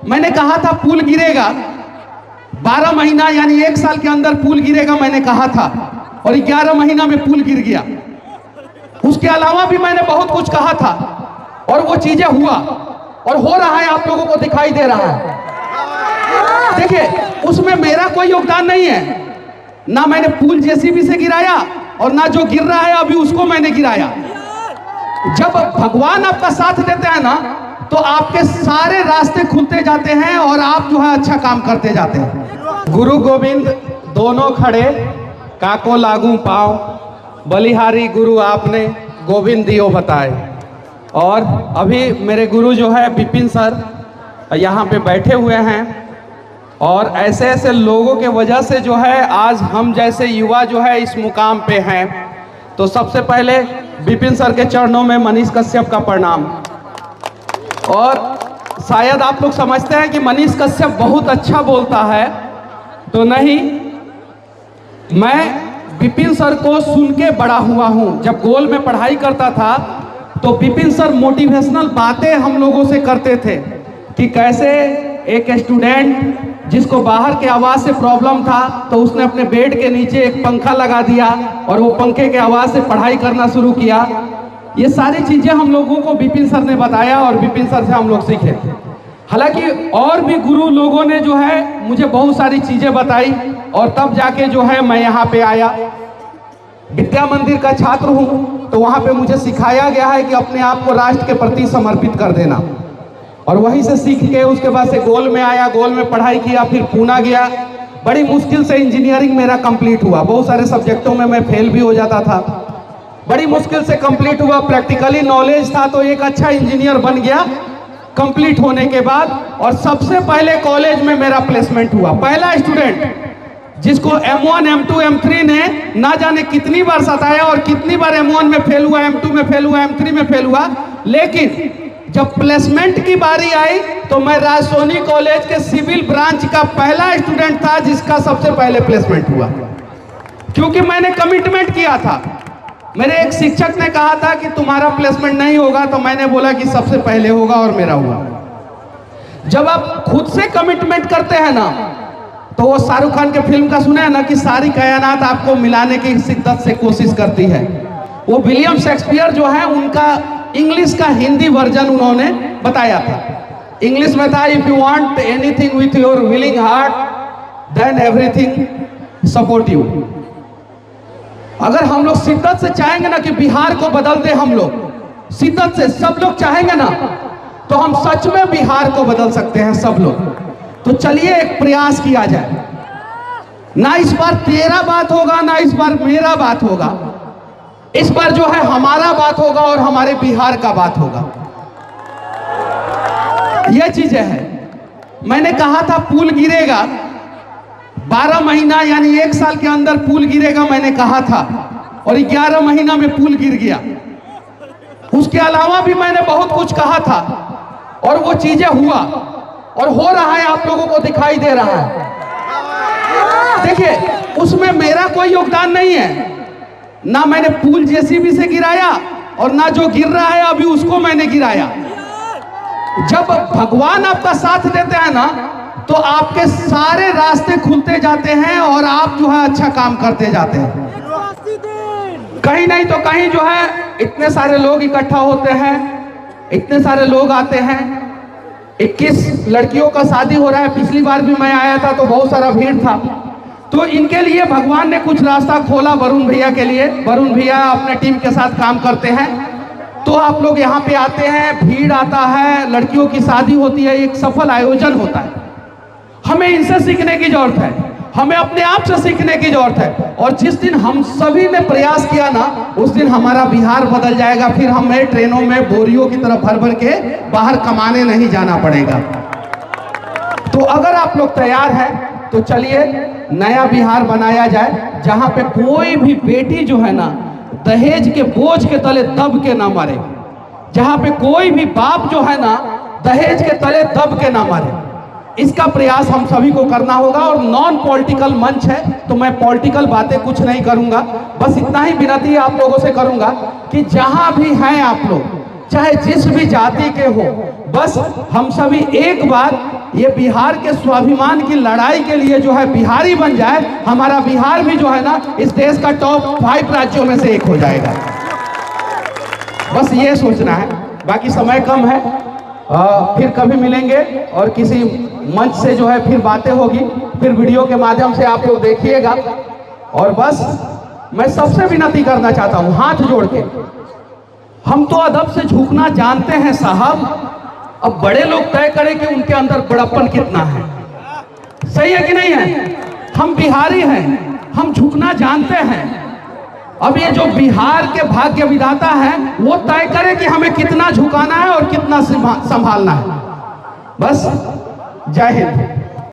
मैंने कहा था पुल गिरेगा, 12 महीना यानी 1 साल के अंदर पुल गिरेगा मैंने कहा था, और 11 महीना में पुल गिर गया। उसके अलावा भी मैंने बहुत कुछ कहा था और वो चीजें हुआ और हो रहा है, आप लोगों को दिखाई दे रहा है। देखिए, उसमें मेरा कोई योगदान नहीं है, ना मैंने पुल जेसीबी से गिराया और ना जो गिर रहा है अभी उसको मैंने गिराया। जब भगवान आपका साथ देते हैं ना, तो आपके सारे रास्ते खुलते जाते हैं और आप जो है अच्छा काम करते जाते हैं। गुरु गोविंद दोनों खड़े, काको लागू पाओ, बलिहारी गुरु आपने, गोविंद दियो बताए। और अभी मेरे गुरु जो है विपिन सर यहाँ पे बैठे हुए हैं, और ऐसे ऐसे लोगों के वजह से जो है आज हम जैसे युवा जो है इस मुकाम पे हैं। तो सबसे पहले विपिन सर के चरणों में मनीष कश्यप का प्रणाम। और शायद आप लोग समझते हैं कि मनीष कश्यप बहुत अच्छा बोलता है, तो नहीं, मैं विपिन सर को सुन के बड़ा हुआ हूँ। जब गोल में पढ़ाई करता था तो विपिन सर मोटिवेशनल बातें हम लोगों से करते थे कि कैसे एक स्टूडेंट जिसको बाहर के आवाज़ से प्रॉब्लम था, तो उसने अपने बेड के नीचे एक पंखा लगा दिया और वो पंखे के आवाज़ से पढ़ाई करना शुरू किया। ये सारी चीज़ें हम लोगों को विपिन सर ने बताया और विपिन सर से हम लोग सीखे। हालांकि और भी गुरु लोगों ने जो है मुझे बहुत सारी चीज़ें बताई, और तब जाके जो है मैं यहाँ पे आया। विद्या मंदिर का छात्र हूँ, तो वहाँ पे मुझे सिखाया गया है कि अपने आप को राष्ट्र के प्रति समर्पित कर देना, और वहीं से सीख के उसके बाद से गोल में आया, गोल में पढ़ाई किया, फिर पूना गया। बड़ी मुश्किल से इंजीनियरिंग मेरा कंप्लीट हुआ, बहुत सारे सब्जेक्टों में मैं फेल भी हो जाता था, बड़ी मुश्किल से कंप्लीट हुआ। प्रैक्टिकली नॉलेज था तो एक अच्छा इंजीनियर बन गया कंप्लीट होने के बाद। और सबसे पहले कॉलेज में मेरा प्लेसमेंट हुआ, पहला स्टूडेंट जिसको M1 M2 M3 ने ना जाने कितनी बार सताया और कितनी बार M1 में फेल हुआ, M2 में फेल हुआ, M3 में फेल हुआ। लेकिन जब प्लेसमेंट की बारी आई तो मैं राजसोनी कॉलेज के सिविल ब्रांच का पहला स्टूडेंट था जिसका सबसे पहले प्लेसमेंट हुआ, क्योंकि मैंने कमिटमेंट किया था। मेरे एक शिक्षक ने कहा था कि तुम्हारा प्लेसमेंट नहीं होगा, तो मैंने बोला कि सबसे पहले होगा, और मेरा हुआ। जब आप खुद से कमिटमेंट करते हैं ना, तो वो शाहरुख खान के फिल्म का सुना है ना कि सारी कायनात आपको मिलाने की शिद्दत से कोशिश करती है। वो विलियम शेक्सपियर जो है, उनका इंग्लिश का हिंदी वर्जन उन्होंने बताया था। इंग्लिश में था, if you want anything with your willing heart then everything support you. अगर हम लोग शिद्दत से चाहेंगे ना कि बिहार को बदल दे, हम लोग शिद्दत से सब लोग चाहेंगे ना, तो हम सच में बिहार को बदल सकते हैं सब लोग। तो चलिए एक प्रयास किया जाए। ना इस बार तेरा बात होगा, ना इस बार मेरा बात होगा, इस बार जो है हमारा बात होगा और हमारे बिहार का बात होगा। ये चीजें हैं। मैंने कहा था पुल गिरेगा, 12 महीना यानी 1 साल के अंदर पुल गिरेगा मैंने कहा था, और 11 महीना में पुल गिर गया। उसके अलावा भी मैंने बहुत कुछ कहा था और वो चीजें हुआ और हो रहा है, आप लोगों को दिखाई दे रहा है। देखिए, उसमें मेरा कोई योगदान नहीं है, ना मैंने पुल जेसीबी से गिराया और ना जो गिर रहा है अभी उसको मैंने गिराया। जब भगवान आपका साथ देते हैं ना, तो आपके सारे रास्ते खुलते जाते हैं और आप जो है अच्छा काम करते जाते हैं। कहीं नहीं तो कहीं जो है इतने सारे लोग इकट्ठा होते हैं, इतने सारे लोग आते हैं। 21 लड़कियों का शादी हो रहा है। पिछली बार भी मैं आया था तो बहुत सारा भीड़ था। तो इनके लिए भगवान ने कुछ रास्ता खोला वरुण भैया के लिए। वरुण भैया अपने टीम के साथ काम करते हैं, तो आप लोग यहाँ पे आते हैं, भीड़ आता है, लड़कियों की शादी होती है, एक सफल आयोजन होता है। हमें इनसे सीखने की जरूरत है, हमें अपने आप से सीखने की जरूरत है। और जिस दिन हम सभी ने प्रयास किया ना, उस दिन हमारा बिहार बदल जाएगा। फिर हमें ट्रेनों में बोरियों की तरफ भर भर के बाहर कमाने नहीं जाना पड़ेगा। तो अगर आप लोग तैयार हैं तो चलिए नया बिहार बनाया जाए, जहां पे कोई भी बेटी जो है ना दहेज के बोझ के तले दब के ना मरे, जहां पे कोई भी बाप जो है ना दहेज के तले दब के ना मरे। इसका प्रयास हम सभी को करना होगा। और नॉन पॉलिटिकल मंच है, तो मैं पॉलिटिकल बातें कुछ नहीं करूंगा। बस इतना ही विनती आप लोगों से करूंगा कि जहां भी हैं आप लोग, चाहे जिस भी जाति के हो, बस हम सभी एक बार ये बिहार के स्वाभिमान की लड़ाई के लिए जो है बिहारी बन जाए, हमारा बिहार भी जो है ना इस देश का टॉप 5 राज्यों में से एक हो जाएगा। बस ये सोचना है, बाकी समय कम है। फिर कभी मिलेंगे और किसी मंच से जो है फिर बातें होगी, फिर वीडियो के माध्यम से आप लोग देखिएगा। और बस मैं सबसे विनती करना चाहता हूं हाथ जोड़ के, हम तो अदब से झुकना जानते हैं साहब, अब बड़े लोग तय करें कि उनके अंदर बड़प्पन कितना है। सही है कि नहीं है? हम बिहारी हैं, हम झुकना जानते हैं। अब ये जो बिहार के भाग्य विधाता है वो तय करे कि हमें कितना झुकाना है और कितना संभालना है। बस जय हिंद।